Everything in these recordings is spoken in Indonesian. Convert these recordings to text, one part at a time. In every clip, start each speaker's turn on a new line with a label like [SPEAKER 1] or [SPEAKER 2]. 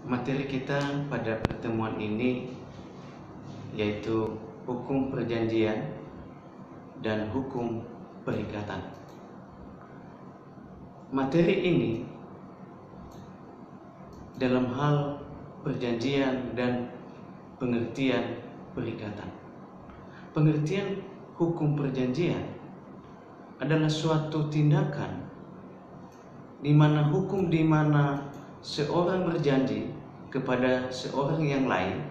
[SPEAKER 1] Materi kita pada pertemuan ini yaitu hukum perjanjian dan hukum perikatan. Materi ini dalam hal perjanjian dan pengertian perikatan. Pengertian hukum perjanjian adalah suatu tindakan di mana seorang berjanji kepada seorang yang lain,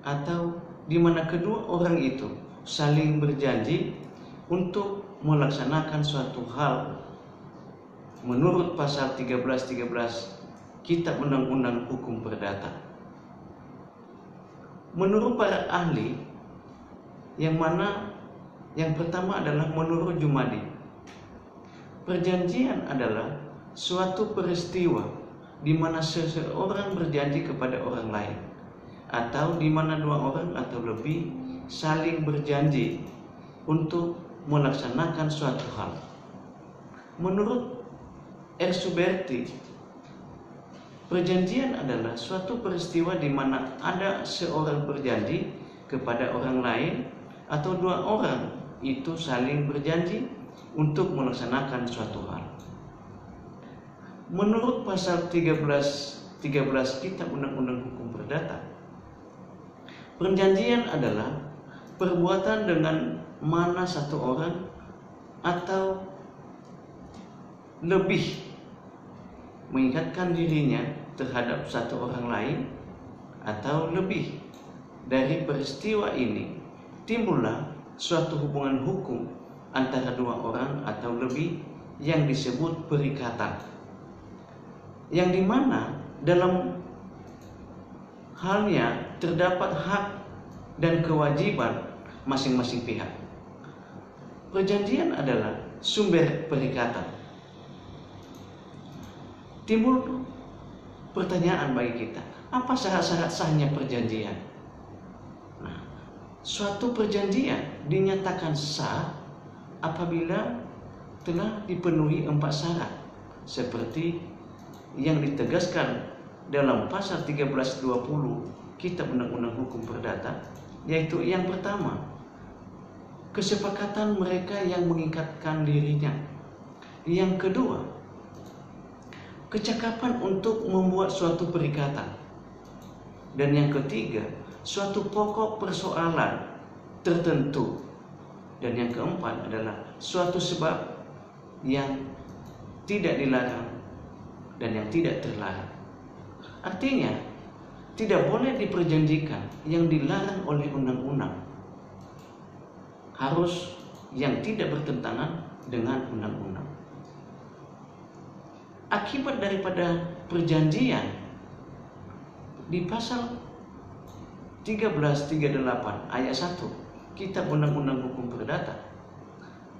[SPEAKER 1] atau di mana kedua orang itu saling berjanji untuk melaksanakan suatu hal menurut pasal 13 Kitab Undang-Undang Hukum Perdata. Menurut para ahli, yang pertama adalah menurut Jumadi, perjanjian adalah suatu peristiwa di mana seseorang berjanji kepada orang lain, atau di mana dua orang atau lebih saling berjanji untuk melaksanakan suatu hal. Menurut Ersuberti, perjanjian adalah suatu peristiwa di mana ada seorang berjanji kepada orang lain, atau dua orang itu saling berjanji untuk melaksanakan suatu hal. Menurut pasal 13 Kitab Undang-Undang Hukum Perdata, perjanjian adalah perbuatan dengan mana satu orang atau lebih mengikatkan dirinya terhadap satu orang lain, atau lebih dari peristiwa ini timbullah suatu hubungan hukum antara dua orang atau lebih yang disebut perikatan, yang dimana dalam halnya terdapat hak dan kewajiban masing-masing pihak. Perjanjian adalah sumber perikatan. Timbul pertanyaan bagi kita, apa syarat-syarat sahnya perjanjian? Nah, suatu perjanjian dinyatakan sah apabila telah dipenuhi 4 syarat, seperti yang ditegaskan dalam pasal 1320 Kitab Undang-Undang Hukum Perdata, yaitu yang pertama, kesepakatan mereka yang mengikatkan dirinya. Yang kedua, kecakapan untuk membuat suatu perikatan. Dan yang ketiga, suatu pokok persoalan tertentu. Dan yang keempat adalah suatu sebab yang tidak dilarang dan yang tidak terlarang. Artinya, tidak boleh diperjanjikan yang dilarang oleh undang-undang. Harus yang tidak bertentangan dengan undang-undang. Akibat daripada perjanjian di pasal 1338 ayat 1 Kitab Undang-Undang Hukum Perdata,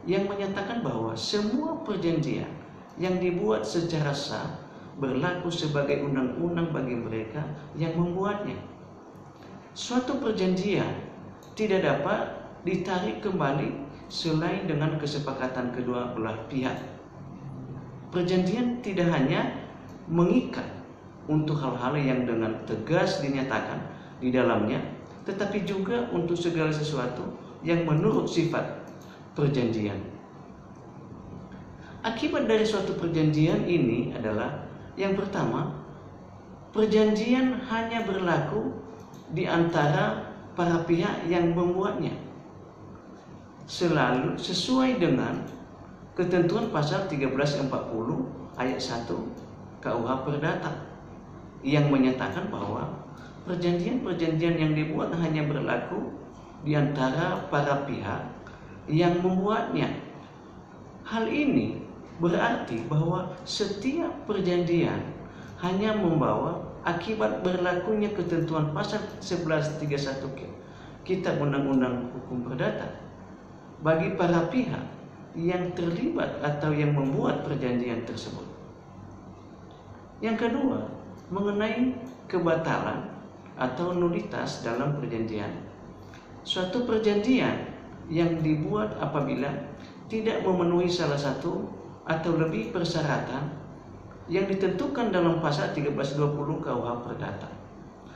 [SPEAKER 1] yang menyatakan bahwa semua perjanjian yang dibuat secara sah berlaku sebagai undang-undang bagi mereka yang membuatnya. Suatu perjanjian tidak dapat ditarik kembali selain dengan kesepakatan kedua belah pihak. Perjanjian tidak hanya mengikat untuk hal-hal yang dengan tegas dinyatakan di dalamnya, tetapi juga untuk segala sesuatu yang menurut sifat perjanjian. Akibat dari suatu perjanjian ini adalah, yang pertama, perjanjian hanya berlaku di antara para pihak yang membuatnya, selalu sesuai dengan ketentuan pasal 1340 ayat 1 KUH Perdata, yang menyatakan bahwa perjanjian-perjanjian yang dibuat hanya berlaku di antara para pihak yang membuatnya. Hal ini berarti bahwa setiap perjanjian hanya membawa akibat berlakunya ketentuan pasal 1131 Kitab Undang-Undang Hukum Perdata bagi para pihak yang terlibat atau yang membuat perjanjian tersebut. Yang kedua, mengenai kebatalan atau nulitas dalam perjanjian. Suatu perjanjian yang dibuat apabila tidak memenuhi salah satu atau lebih persyaratan yang ditentukan dalam pasal 1320 KUH Perdata,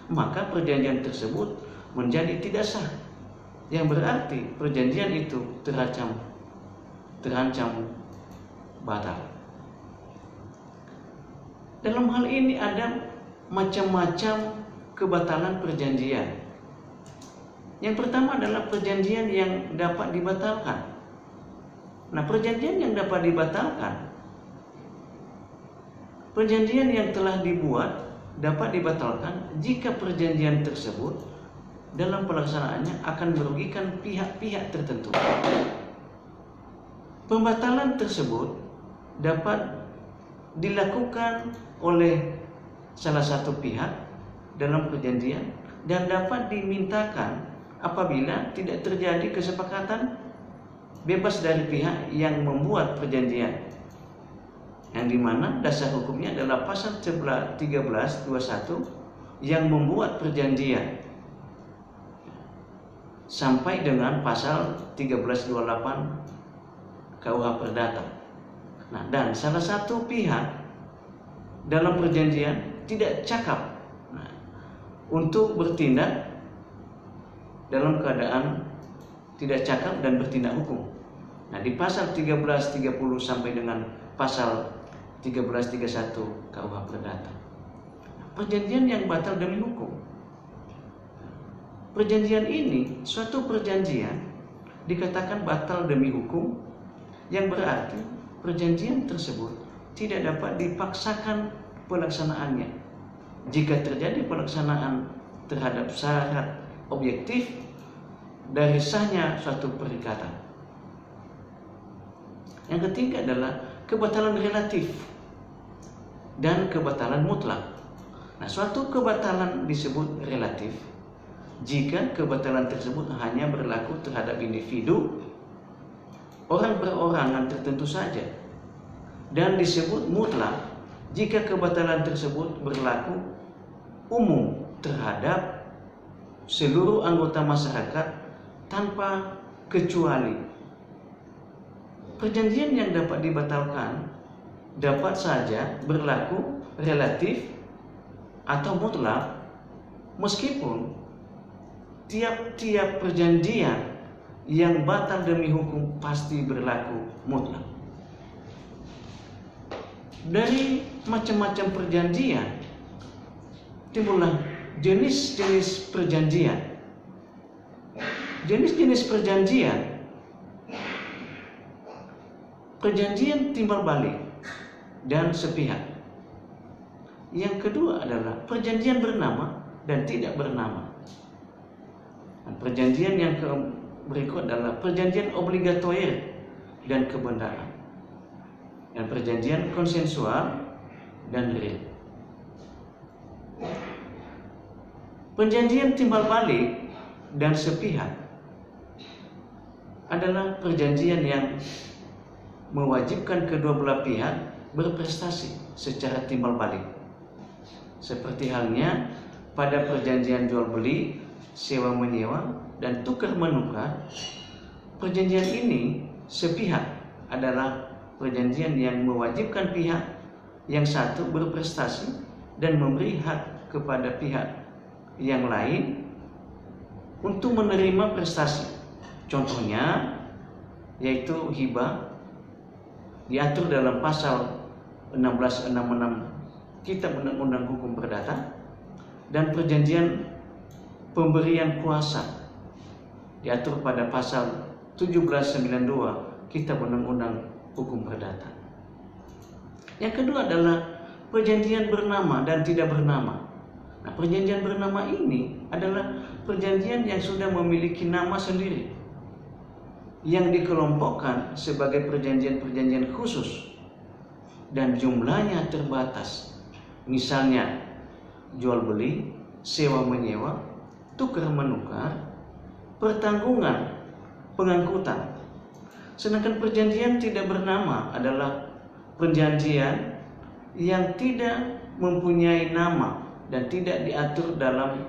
[SPEAKER 1] maka perjanjian tersebut menjadi tidak sah, yang berarti perjanjian itu terancam batal. Dalam hal ini ada macam-macam kebatalan perjanjian. Yang pertama adalah perjanjian yang dapat dibatalkan. Nah, perjanjian yang dapat dibatalkan, perjanjian yang telah dibuat dapat dibatalkan jika perjanjian tersebut dalam pelaksanaannya akan merugikan pihak-pihak tertentu. Pembatalan tersebut dapat dilakukan oleh salah satu pihak dalam perjanjian dan dapat dimintakan apabila tidak terjadi kesepakatan bebas dari pihak yang membuat perjanjian, yang dimana dasar hukumnya adalah pasal 1321 yang membuat perjanjian sampai dengan pasal 1328 KUH Perdata. Nah, dan salah satu pihak dalam perjanjian tidak cakap untuk bertindak dalam keadaan tidak cakap dan bertindak hukum. Nah, di pasal 1330 sampai dengan pasal 1331 KUH Perdata, perjanjian yang batal demi hukum. Perjanjian ini suatu perjanjian dikatakan batal demi hukum, yang berarti perjanjian tersebut tidak dapat dipaksakan pelaksanaannya jika terjadi pelaksanaan terhadap syarat objektif dari sahnya suatu perikatan. Yang ketiga adalah kebatalan relatif dan kebatalan mutlak. Nah, suatu kebatalan disebut relatif jika kebatalan tersebut hanya berlaku terhadap individu, orang perorangan tertentu saja, dan disebut mutlak jika kebatalan tersebut berlaku umum terhadap seluruh anggota masyarakat tanpa kecuali. Perjanjian yang dapat dibatalkan dapat saja berlaku relatif atau mutlak, meskipun tiap-tiap perjanjian yang batal demi hukum pasti berlaku mutlak. Dari macam-macam perjanjian timbullah jenis-jenis perjanjian. Jenis-jenis perjanjian: perjanjian timbal balik dan sepihak. Yang kedua adalah perjanjian bernama dan tidak bernama. Dan perjanjian yang berikut adalah perjanjian obligatoir dan kebendaan, dan perjanjian konsensual dan real. Perjanjian timbal balik dan sepihak adalah perjanjian yang mewajibkan kedua belah pihak berprestasi secara timbal balik, seperti halnya pada perjanjian jual beli, sewa menyewa, dan tukar menukar. Perjanjian ini sepihak adalah perjanjian yang mewajibkan pihak yang satu berprestasi dan memberi hak kepada pihak yang lain untuk menerima prestasi. Contohnya yaitu hibah, diatur dalam pasal 1666 Kitab Undang-Undang Hukum Perdata, dan perjanjian pemberian kuasa diatur pada pasal 1792 Kitab Undang-Undang Hukum Perdata. Yang kedua adalah perjanjian bernama dan tidak bernama. Nah, perjanjian bernama ini adalah perjanjian yang sudah memiliki nama sendiri, yang dikelompokkan sebagai perjanjian-perjanjian khusus dan jumlahnya terbatas. Misalnya jual beli, sewa menyewa, tukar menukar, pertanggungan, pengangkutan. Sedangkan perjanjian tidak bernama adalah perjanjian yang tidak mempunyai nama dan tidak diatur dalam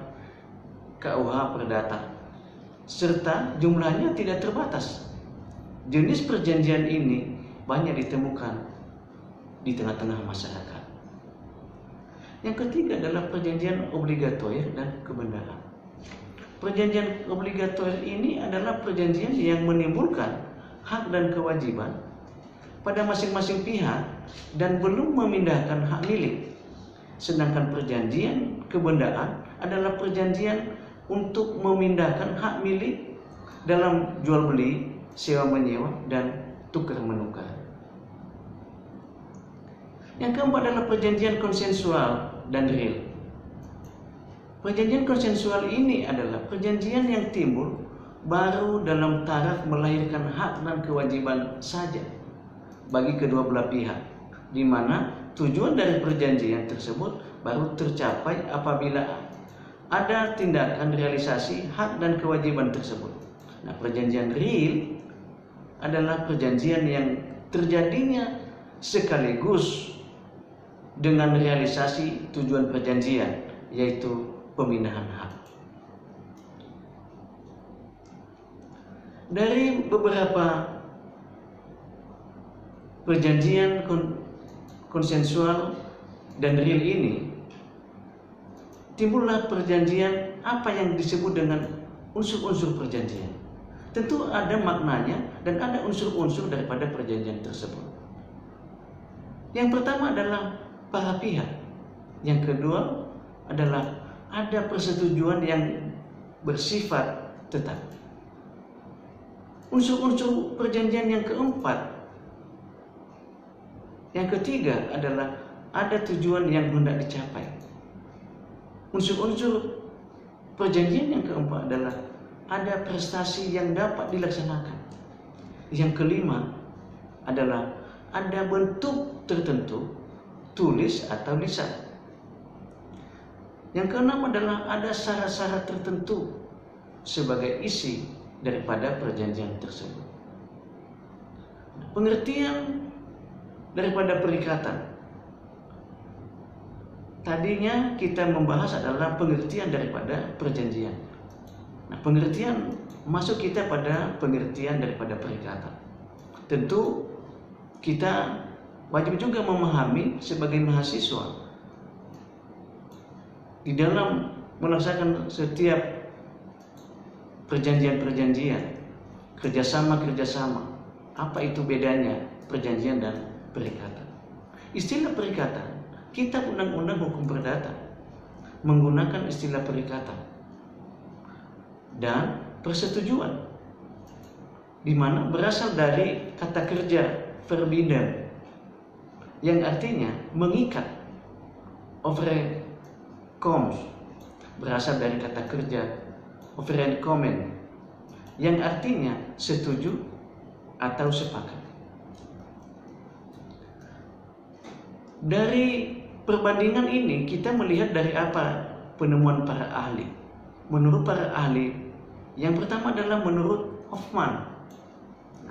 [SPEAKER 1] KUH Perdata, serta jumlahnya tidak terbatas. Jenis perjanjian ini banyak ditemukan di tengah-tengah masyarakat. Yang ketiga adalah perjanjian obligatoir dan kebendaan. Perjanjian obligatoir ini adalah perjanjian yang menimbulkan hak dan kewajiban pada masing-masing pihak dan belum memindahkan hak milik. Sedangkan perjanjian kebendaan adalah perjanjian untuk memindahkan hak milik dalam jual beli, sewa menyewa, dan tukar menukar. Yang keempat adalah perjanjian konsensual dan real. Perjanjian konsensual ini adalah perjanjian yang timbul baru dalam taraf melahirkan hak dan kewajiban saja bagi kedua belah pihak, di mana tujuan dari perjanjian tersebut baru tercapai apabila ada tindakan realisasi hak dan kewajiban tersebut. Nah, perjanjian real adalah perjanjian yang terjadinya sekaligus dengan realisasi tujuan perjanjian, yaitu pemindahan hak. Dari beberapa perjanjian konsensual dan real ini, timbullah perjanjian apa yang disebut dengan unsur-unsur perjanjian. Tentu ada maknanya dan ada unsur-unsur daripada perjanjian tersebut. Yang pertama adalah para pihak. Yang kedua adalah ada persetujuan yang bersifat tetap. Unsur-unsur perjanjian yang keempat, yang ketiga adalah ada tujuan yang hendak dicapai. Unsur-unsur perjanjian yang keempat adalah ada prestasi yang dapat dilaksanakan. Yang kelima adalah ada bentuk tertentu, tulis atau lisan. Yang keenam adalah ada syarat-syarat tertentu sebagai isi daripada perjanjian tersebut. Pengertian daripada perikatan. Tadinya kita membahas adalah pengertian daripada perjanjian. Nah, pengertian masuk kita pada pengertian daripada perikatan. Tentu kita wajib juga memahami sebagai mahasiswa di dalam melaksanakan setiap perjanjian-perjanjian, kerjasama-kerjasama, apa itu bedanya perjanjian dan perikatan. Istilah perikatan, Kitab Undang-Undang Hukum Perdata menggunakan istilah perikatan dan persetujuan, di mana berasal dari kata kerja verbinden yang artinya mengikat. Overeenkomst berasal dari kata kerja overeenkomen yang artinya setuju atau sepakat. Dari perbandingan ini kita melihat dari apa penemuan para ahli. Menurut para ahli, yang pertama adalah menurut Hoffman,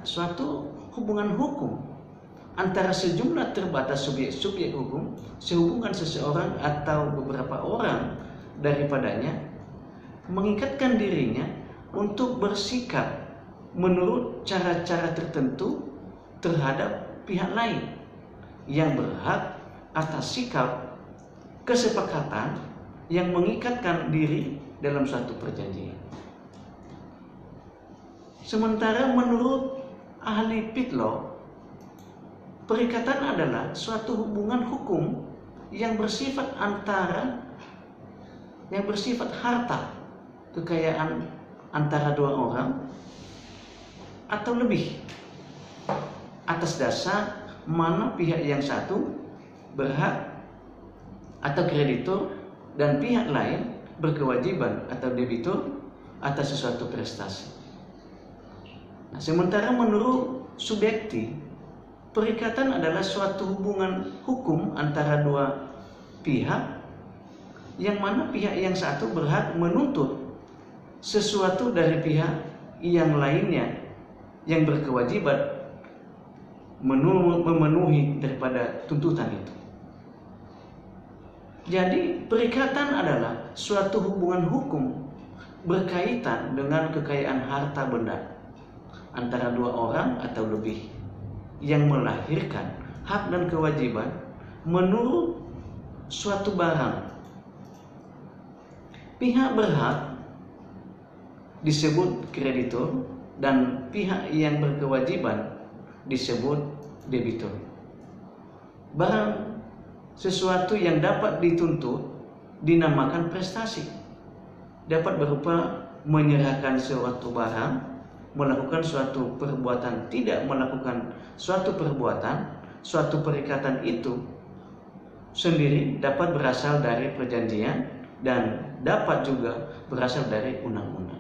[SPEAKER 1] suatu hubungan hukum antara sejumlah terbatas subjek-subjek hukum sehubungan seseorang atau beberapa orang daripadanya mengikatkan dirinya untuk bersikap menurut cara-cara tertentu terhadap pihak lain yang berhak atas sikap kesepakatan yang mengikatkan diri dalam suatu perjanjian. Sementara menurut ahli Pitlock, perikatan adalah suatu hubungan hukum yang bersifat harta, kekayaan antara dua orang atau lebih, atas dasar mana pihak yang satu berhak atau kreditur dan pihak lain berkewajiban atau debitur atas sesuatu prestasi. Nah, sementara menurut Subjekti, perikatan adalah suatu hubungan hukum antara dua pihak yang mana pihak yang satu berhak menuntut sesuatu dari pihak yang lainnya yang berkewajiban memenuhi daripada tuntutan itu. Jadi perikatan adalah suatu hubungan hukum berkaitan dengan kekayaan harta benda antara dua orang atau lebih yang melahirkan hak dan kewajiban menurut suatu barang. Pihak berhak disebut kreditur dan pihak yang berkewajiban disebut debitur. Barang sesuatu yang dapat dituntut dinamakan prestasi. Dapat berupa menyerahkan suatu barang, melakukan suatu perbuatan, tidak melakukan suatu perbuatan, suatu perikatan itu sendiri dapat berasal dari perjanjian dan dapat juga berasal dari undang-undang.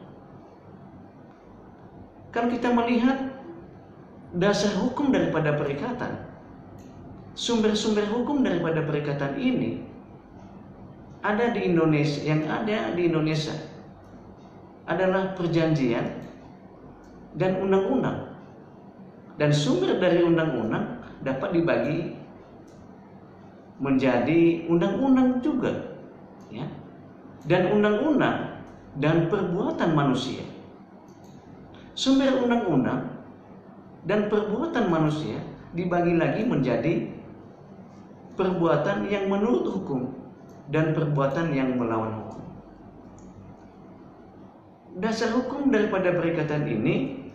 [SPEAKER 1] Kalau kita melihat dasar hukum daripada perikatan, sumber-sumber hukum daripada perikatan ini ada di Indonesia, yang ada di Indonesia adalah perjanjian dan undang-undang. Dan sumber dari undang-undang dapat dibagi menjadi undang-undang juga, ya. Dan undang-undang dan perbuatan manusia. Sumber undang-undang dan perbuatan manusia dibagi lagi menjadi perbuatan yang menurut hukum dan perbuatan yang melawan hukum. Dasar hukum daripada perikatan ini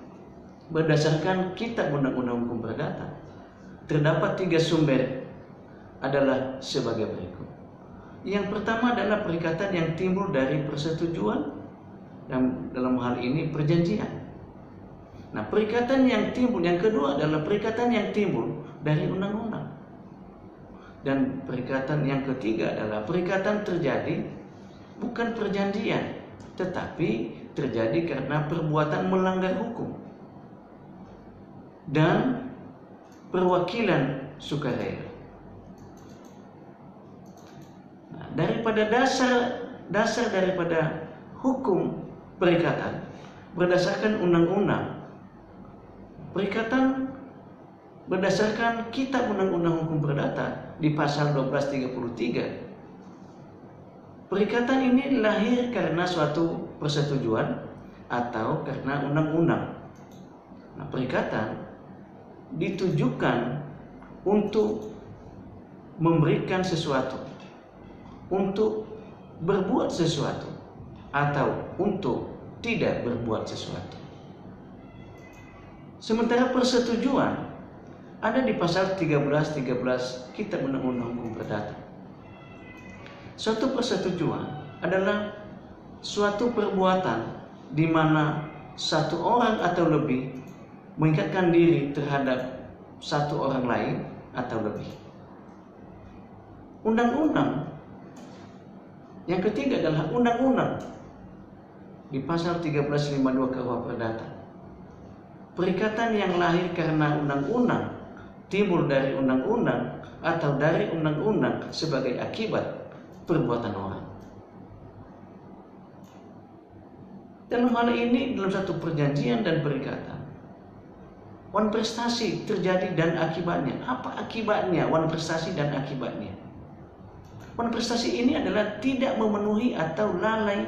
[SPEAKER 1] berdasarkan Kitab Undang-Undang Hukum Perdata terdapat 3 sumber adalah sebagai berikut. Yang pertama adalah perikatan yang timbul dari persetujuan, dan dalam hal ini perjanjian. Nah, perikatan yang timbul yang kedua adalah perikatan yang timbul dari undang-undang. Dan perikatan yang ketiga adalah perikatan terjadi bukan perjanjian, tetapi terjadi karena perbuatan melanggar hukum dan perwakilan sukarela. Nah, daripada dasar daripada hukum perikatan berdasarkan undang-undang. Perikatan berdasarkan Kitab Undang-Undang Hukum Perdata di pasal 1233. Perikatan ini lahir karena suatu persetujuan atau karena undang-undang. Nah, perikatan ditujukan untuk memberikan sesuatu, untuk berbuat sesuatu, atau untuk tidak berbuat sesuatu. Sementara persetujuan ada di pasal 13 Kitab Undang-Undang Hukum Perdata. Suatu persetujuan adalah suatu perbuatan di mana satu orang atau lebih mengikatkan diri terhadap satu orang lain atau lebih. Undang-undang yang ketiga adalah undang-undang di pasal 1352 KUH Perdata. Perikatan yang lahir karena undang-undang, timbul dari undang-undang atau dari undang-undang sebagai akibat perbuatan orang. Dalam hal ini, dalam satu perjanjian dan perikatan, wan prestasi terjadi dan akibatnya. Apa akibatnya wan prestasi dan akibatnya? Wan prestasi ini adalah tidak memenuhi atau lalai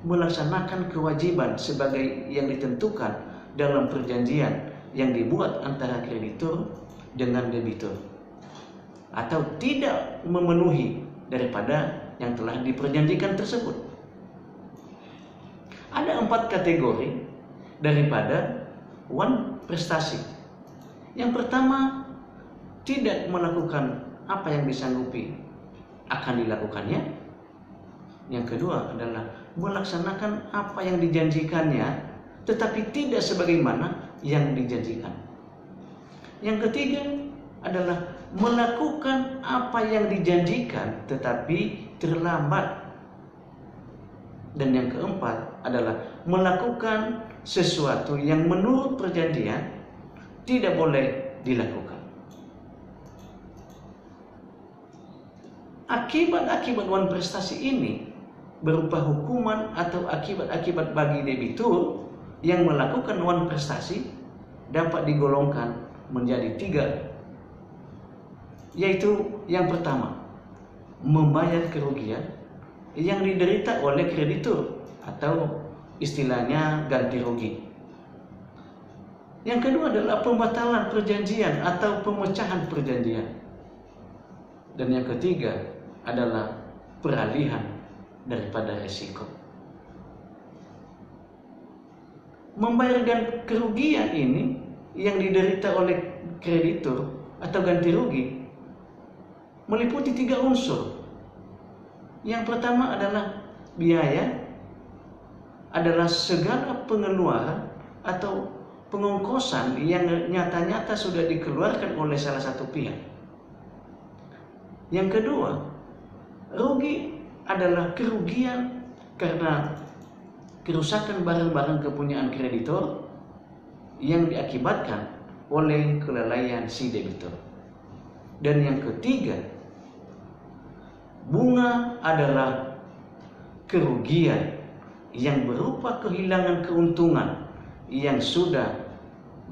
[SPEAKER 1] melaksanakan kewajiban sebagai yang ditentukan dalam perjanjian yang dibuat antara kreditur dengan debitur, atau tidak memenuhi daripada yang telah diperjanjikan tersebut. Ada 4 kategori daripada wan prestasi. Yang pertama, tidak melakukan apa yang disanggupi akan dilakukannya. Yang kedua adalah melaksanakan apa yang dijanjikannya tetapi tidak sebagaimana yang dijanjikan. Yang ketiga adalah melakukan apa yang dijanjikan tetapi terlambat. Dan yang keempat adalah melakukan sesuatu yang menurut perjanjian tidak boleh dilakukan. Akibat-akibat wan prestasi ini berupa hukuman atau akibat-akibat bagi debitur yang melakukan wan prestasi dapat digolongkan menjadi 3, yaitu yang pertama, membayar kerugian yang diderita oleh kreditur atau istilahnya ganti rugi. Yang kedua adalah pembatalan perjanjian atau pemecahan perjanjian. Dan yang ketiga adalah peralihan daripada resiko. Membayarkan kerugian ini yang diderita oleh kreditur atau ganti rugi meliputi 3 unsur. Yang pertama adalah biaya, adalah segala pengeluaran atau pengongkosan yang nyata-nyata sudah dikeluarkan oleh salah satu pihak. Yang kedua, rugi adalah kerugian karena kerusakan barang-barang kepunyaan kreditor yang diakibatkan oleh kelalaian si debitur. Dan yang ketiga, bunga adalah kerugian yang berupa kehilangan keuntungan yang sudah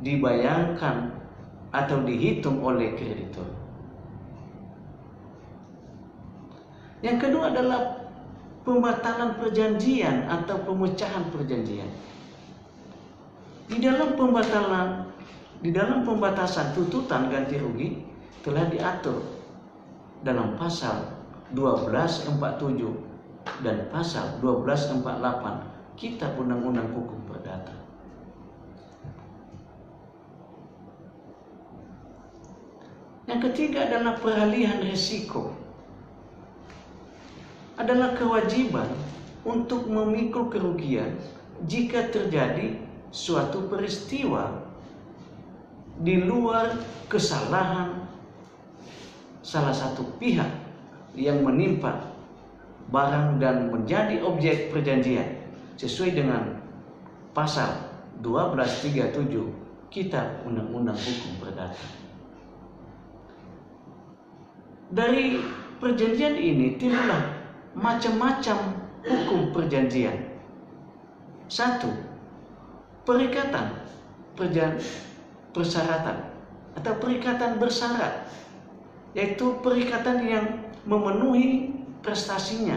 [SPEAKER 1] dibayangkan atau dihitung oleh kreditor. Yang kedua adalah pembatalan perjanjian atau pemecahan perjanjian. Di dalam pembatasan tuntutan ganti rugi telah diatur dalam pasal 1247 dan pasal 1248 Kitab Undang-Undang Hukum Perdata. Yang ketiga adalah peralihan risiko. Adalah kewajiban untuk memikul kerugian jika terjadi suatu peristiwa di luar kesalahan salah satu pihak yang menimpa barang dan menjadi objek perjanjian sesuai dengan pasal 1237 Kitab Undang-Undang Hukum Perdata. Dari perjanjian ini timbullah macam-macam hukum perjanjian. 1. Perikatan persyaratan atau perikatan bersyarat, yaitu perikatan yang memenuhi prestasinya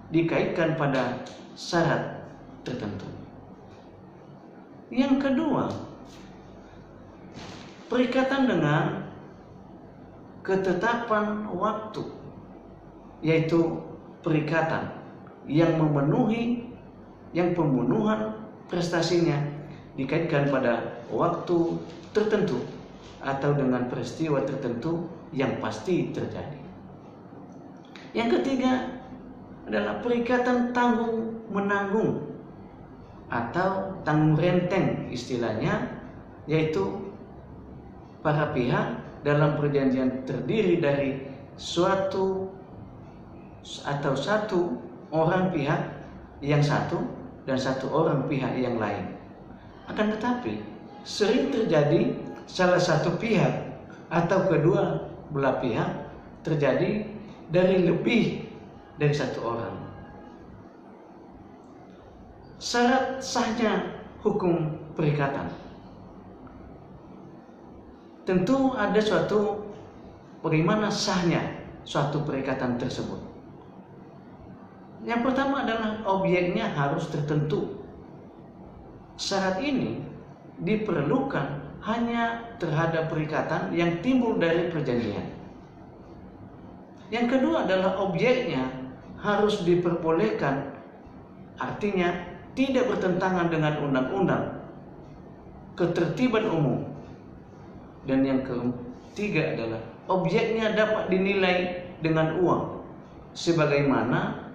[SPEAKER 1] dikaitkan pada syarat tertentu. Yang kedua, perikatan dengan ketetapan waktu, yaitu perikatan yang memenuhi yang pembunuhan prestasinya dikaitkan pada waktu tertentu atau dengan peristiwa tertentu yang pasti terjadi. Yang ketiga adalah perikatan tanggung menanggung atau tanggung renteng istilahnya, yaitu para pihak dalam perjanjian terdiri dari satu orang pihak yang satu dan satu orang pihak yang lain. Akan tetapi sering terjadi salah satu pihak atau kedua belah pihak terjadi dari lebih dari satu orang. Syarat sahnya hukum perikatan. Tentu ada suatu bagaimana sahnya suatu perikatan tersebut. Yang pertama adalah objeknya harus tertentu. Syarat ini diperlukan hanya terhadap perikatan yang timbul dari perjanjian. Yang kedua adalah objeknya harus diperbolehkan, artinya tidak bertentangan dengan undang-undang, ketertiban umum. Dan yang ketiga adalah objeknya dapat dinilai dengan uang sebagaimana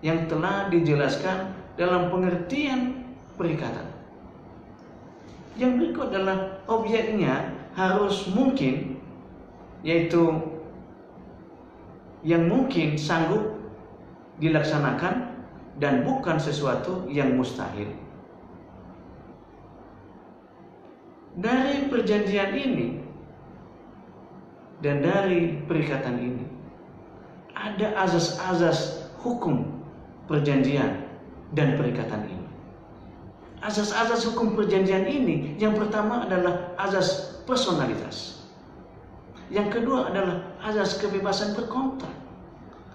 [SPEAKER 1] yang telah dijelaskan dalam pengertian perikatan. Yang berikut adalah objeknya harus mungkin, yaitu yang mungkin sanggup dilaksanakan dan bukan sesuatu yang mustahil. Dari perjanjian ini dan dari perikatan ini ada azas-azas hukum perjanjian dan perikatan ini. Azas-azas hukum perjanjian ini yang pertama adalah azas personalitas. Yang kedua adalah azas kebebasan berkontrak.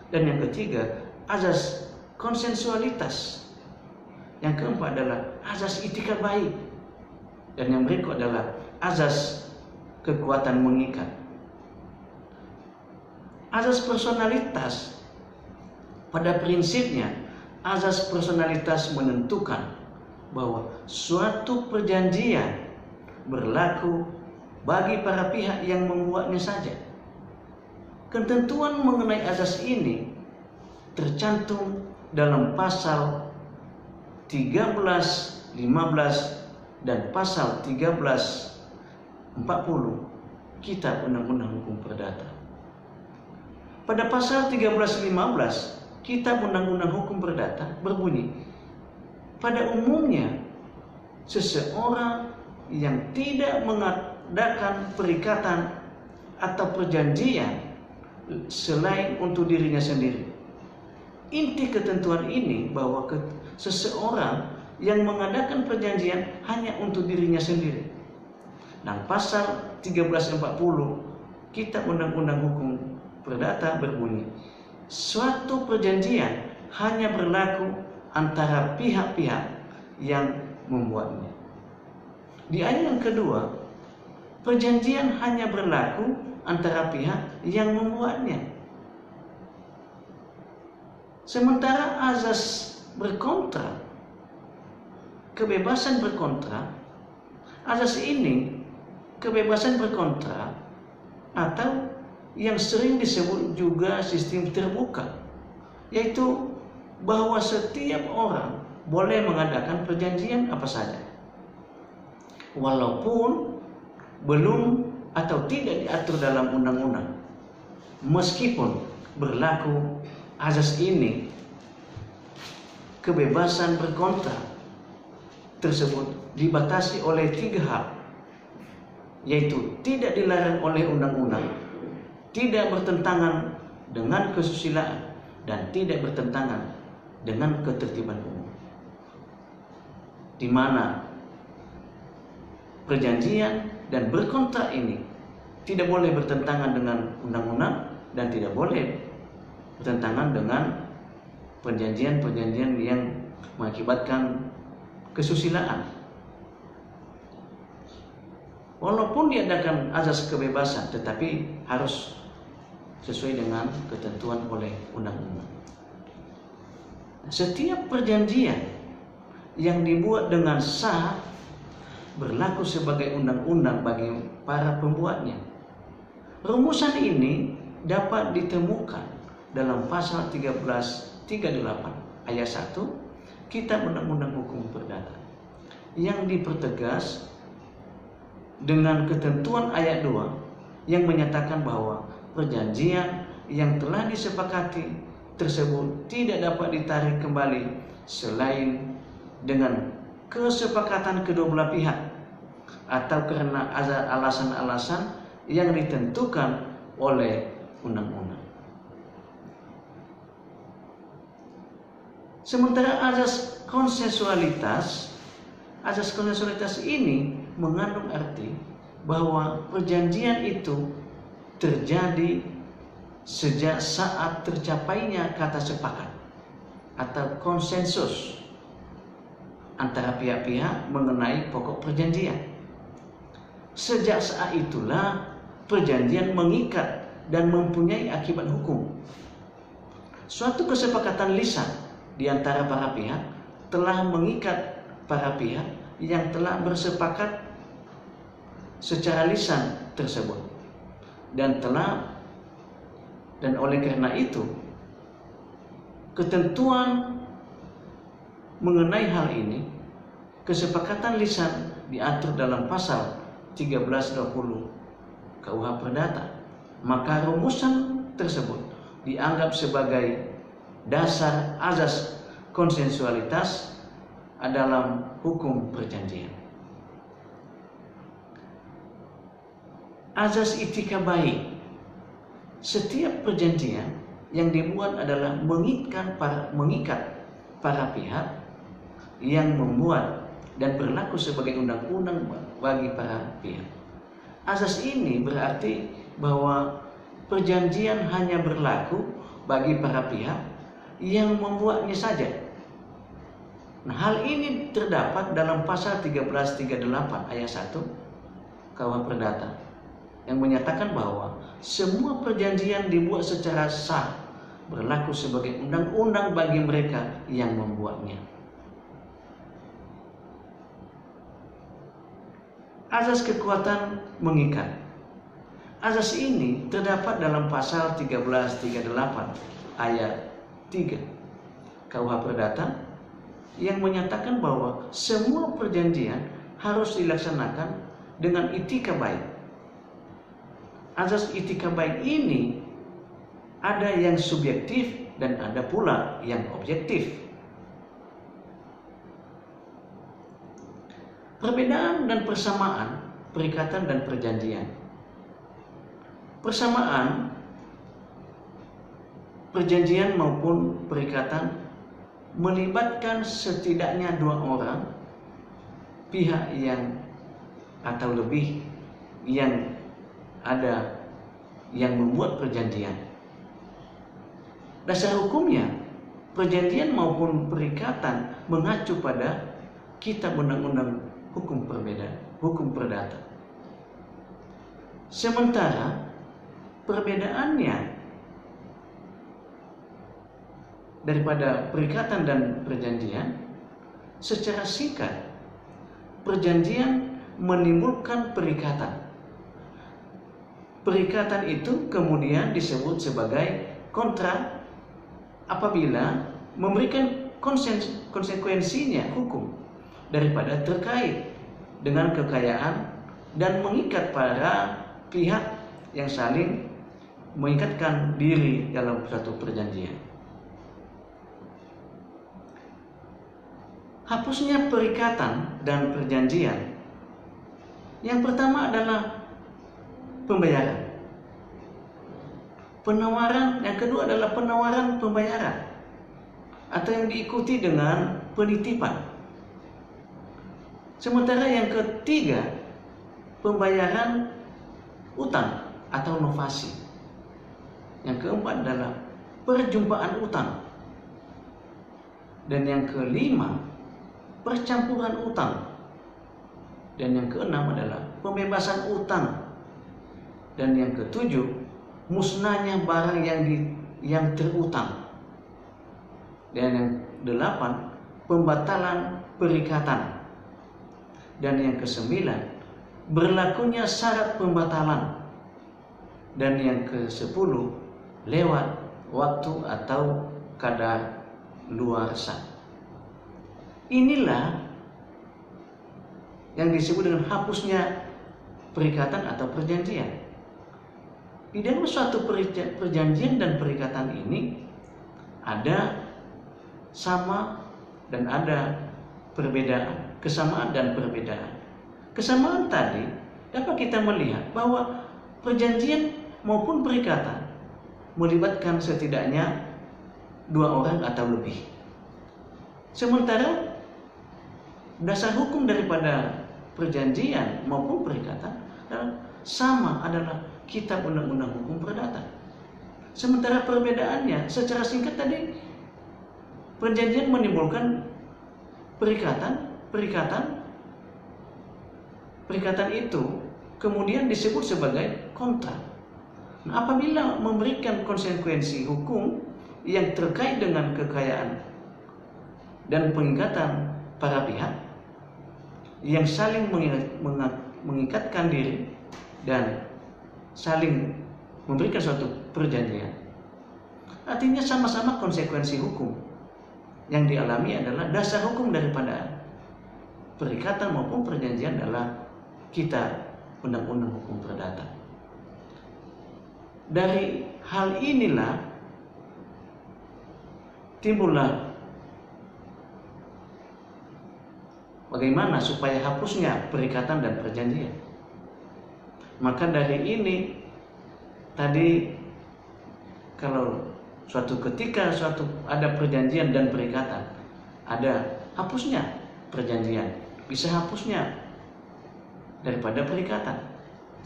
[SPEAKER 1] Dan yang ketiga, azas konsensualitas. Yang keempat adalah azas itikad baik. Dan yang berikut adalah azas kekuatan mengikat. Azas personalitas, pada prinsipnya azas personalitas menentukan bahwa suatu perjanjian berlaku bagi para pihak yang membuatnya saja. Ketentuan mengenai azas ini tercantum dalam pasal 13, 15 dan pasal 1340 Kitab Undang-Undang Hukum Perdata. Pada pasal 1315 Kitab Undang-Undang Hukum Perdata berbunyi, pada umumnya seseorang yang tidak mengadakan perikatan atau perjanjian selain untuk dirinya sendiri. Inti ketentuan ini bahwa seseorang yang mengadakan perjanjian hanya untuk dirinya sendiri. Dan pasal 1340 Kitab Undang-Undang Hukum Perdata berbunyi, suatu perjanjian hanya berlaku antara pihak-pihak yang membuatnya. Di ayat yang kedua, perjanjian hanya berlaku antara pihak yang membuatnya. Sementara azas berkontrak, kebebasan berkontrak, azas ini, kebebasan berkontrak atau yang sering disebut juga sistem terbuka, yaitu bahwa setiap orang boleh mengadakan perjanjian apa saja, walaupun belum atau tidak diatur dalam undang-undang. Meskipun berlaku azas ini, kebebasan berkontrak tersebut dibatasi oleh 3 hal, yaitu tidak dilarang oleh undang-undang, tidak bertentangan dengan kesusilaan, dan tidak bertentangan dengan ketertiban umum. Di mana perjanjian dan berkontrak ini tidak boleh bertentangan dengan undang-undang dan tidak boleh bertentangan dengan perjanjian-perjanjian yang mengakibatkan kesusilaan. Walaupun diadakan azas kebebasan, tetapi harus sesuai dengan ketentuan oleh undang-undang. Setiap perjanjian yang dibuat dengan sah berlaku sebagai undang-undang bagi para pembuatnya. Rumusan ini dapat ditemukan dalam pasal 1338 ayat 1 Kitab Undang-Undang Hukum Perdata, yang dipertegas dengan ketentuan ayat 2 yang menyatakan bahwa perjanjian yang telah disepakati tersebut tidak dapat ditarik kembali selain dengan kesepakatan kedua belah pihak atau karena alasan-alasan yang ditentukan oleh undang-undang. Sementara azas konsensualitas ini mengandung arti bahwa perjanjian itu terjadi sejak saat tercapainya kata sepakat atau konsensus antara pihak-pihak mengenai pokok perjanjian. Sejak saat itulah perjanjian mengikat dan mempunyai akibat hukum. Suatu kesepakatan lisan di antara para pihak telah mengikat para pihak yang telah bersepakat secara lisan tersebut, dan oleh karena itu ketentuan mengenai hal ini, kesepakatan lisan diatur dalam pasal 1320 KUH Perdata. Maka rumusan tersebut dianggap sebagai dasar azas konsensualitas dalam hukum perjanjian. Azas etika baik. Setiap perjanjian yang dibuat adalah mengikat para pihak yang membuat dan berlaku sebagai undang-undang bagi para pihak. Azas ini berarti bahwa perjanjian hanya berlaku bagi para pihak yang membuatnya saja. Nah, hal ini terdapat dalam pasal 1338 ayat 1 KUH Perdata, yang menyatakan bahwa semua perjanjian dibuat secara sah, berlaku sebagai undang-undang bagi mereka yang membuatnya. Azas kekuatan mengikat. Azas ini terdapat dalam pasal 1338 ayat 3 KUH Perdata yang menyatakan bahwa semua perjanjian harus dilaksanakan dengan etika baik. Azas etika baik ini ada yang subjektif dan ada pula yang objektif. Perbedaan dan persamaan perikatan dan perjanjian. Persamaan perjanjian maupun perikatan melibatkan setidaknya dua orang pihak yang atau lebih yang ada yang membuat perjanjian. Dasar hukumnya, perjanjian maupun perikatan mengacu pada Kitab Undang-Undang Hukum Perdata. Sementara perbedaannya daripada perikatan dan perjanjian, secara singkat, perjanjian menimbulkan perikatan. Perikatan itu kemudian disebut sebagai kontrak apabila memberikan konsekuensinya hukum daripada terkait dengan kekayaan dan mengikat para pihak yang saling mengikatkan diri dalam suatu perjanjian. Hapusnya perikatan dan perjanjian. Yang pertama adalah pembayaran. Penawaran, yang kedua adalah penawaran pembayaran atau yang diikuti dengan penitipan. Sementara yang ketiga, pembayaran utang atau novasi. Yang keempat adalah perjumpaan utang. Dan yang kelima, percampuran utang. Dan yang keenam adalah pembebasan utang. Dan yang ketujuh, musnahnya barang yang terutang. Dan yang delapan, pembatalan perikatan. Dan yang kesembilan, berlakunya syarat pembatalan. Dan yang ke-10, lewat waktu atau kadaluarsa. Inilah yang disebut dengan hapusnya perikatan atau perjanjian. Di dalam suatu perjanjian dan perikatan ini ada sama dan ada perbedaan, kesamaan dan perbedaan. Kesamaan tadi dapat kita melihat bahwa perjanjian maupun perikatan melibatkan setidaknya dua orang atau lebih. Sementara dasar hukum daripada perjanjian maupun perikatan sama adalah Kitab Undang-Undang Hukum Perdata. Sementara perbedaannya secara singkat tadi, perjanjian menimbulkan perikatan itu kemudian disebut sebagai kontrak. Nah, apabila memberikan konsekuensi hukum yang terkait dengan kekayaan dan pengikatan para pihak yang saling mengikatkan diri dan saling memberikan suatu perjanjian, artinya sama-sama konsekuensi hukum yang dialami adalah dasar hukum daripada perikatan maupun perjanjian adalah Kitab Undang-Undang Hukum Perdata. Dari hal inilah timbullah bagaimana supaya hapusnya perikatan dan perjanjian. Maka dari ini tadi, kalau suatu ketika ada perjanjian dan perikatan, ada hapusnya perjanjian, bisa hapusnya daripada perikatan.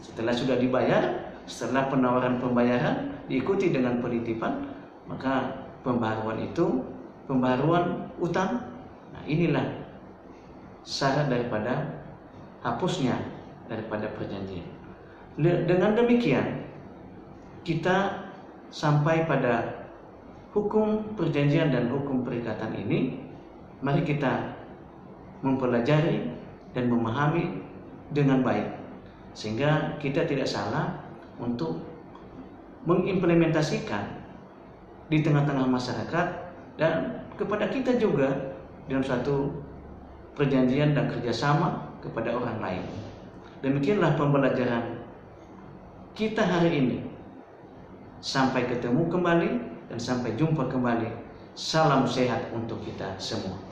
[SPEAKER 1] Setelah sudah dibayar, setelah penawaran pembayaran diikuti dengan penitipan, maka pembaharuan utang. Nah, inilah syarat daripada hapusnya daripada perjanjian. Dengan demikian kita sampai pada hukum perjanjian dan hukum perikatan ini. Mari kita mempelajari dan memahami dengan baik, sehingga kita tidak salah untuk mengimplementasikan di tengah-tengah masyarakat dan kepada kita juga dalam suatu perjanjian dan kerjasama kepada orang lain. Demikianlah pembelajaran kita hari ini. Sampai ketemu kembali dan sampai jumpa kembali. Salam sehat untuk kita semua.